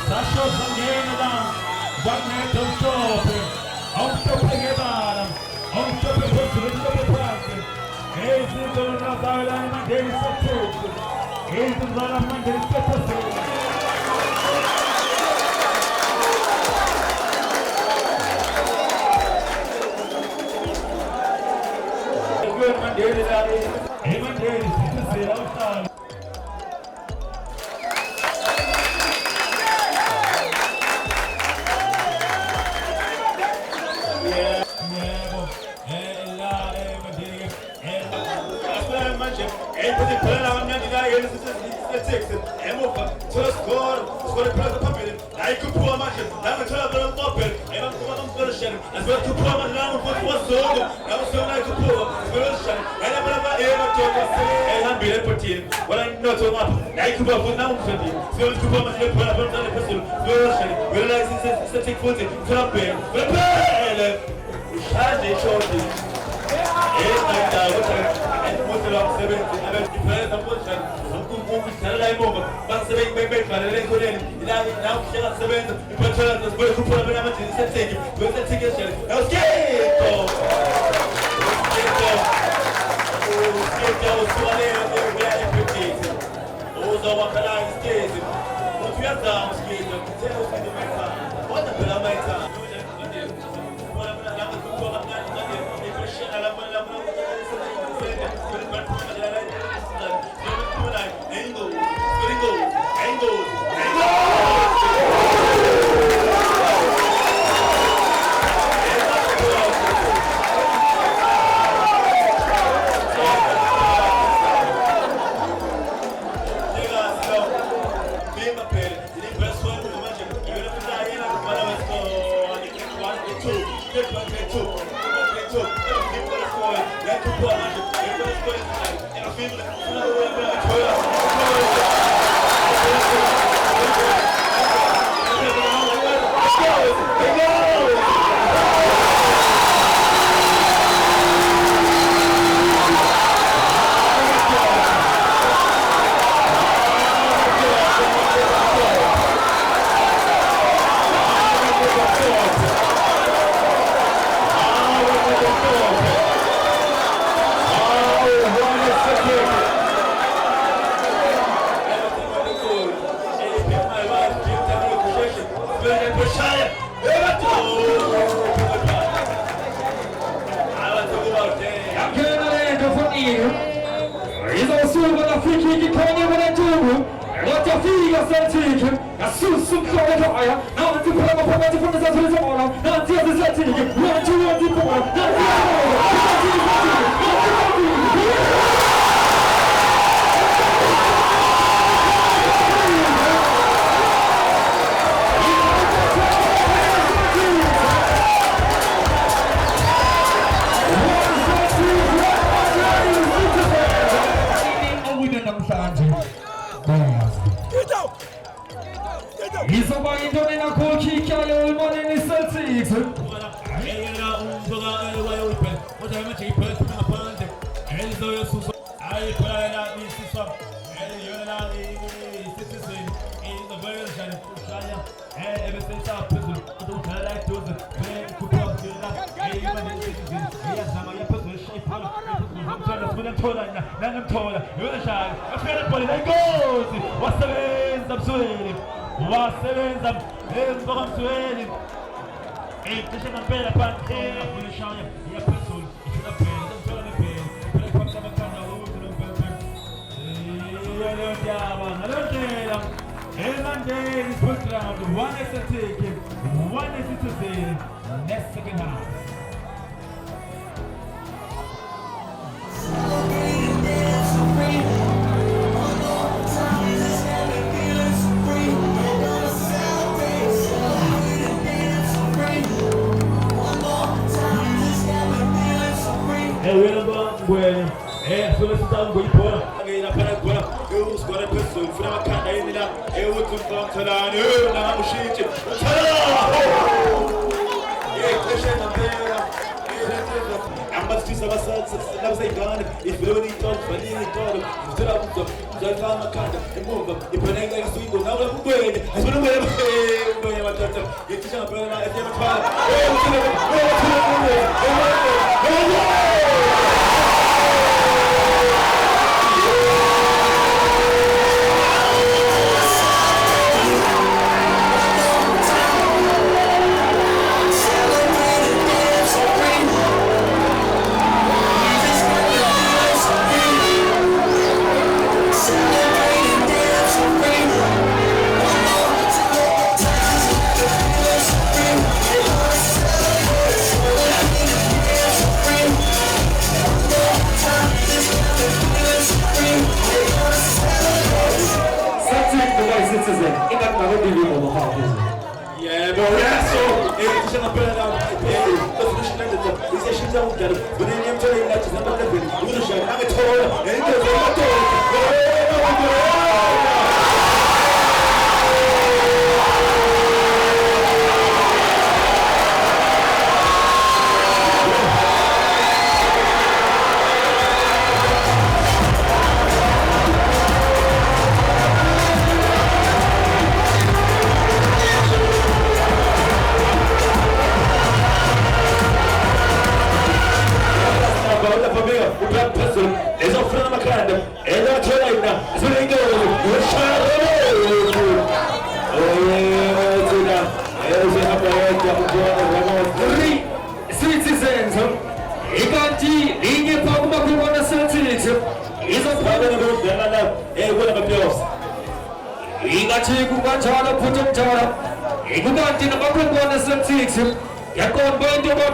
Lasciò Sanghena da Guarnetto il tope, otto preghevaram, otto per costruire le parte, e si torna da l'anima del sotto, e si torna a mangiare il sotto. E mangiare si sera ottavo. say God, it's really tough, but it's tough. Instead of the Zalfama Kanda, and move them. If an angry sweet will now look good, as well as my touch. Get your brother, I never tried. Yeah, but yeah, so she's not better now. He said she's out there. But then I'm telling you that she's not better. You're going to shine. I'm a total. And you're going to it's a friend of my kind, and that's what I know. So they go, citizens, Ikanti, Inge Pagmaku on the citizens, is a problem of the Igachi Gugachana Putum Jara, Iguganti, the Baku on the citizens, Yakon Boy to my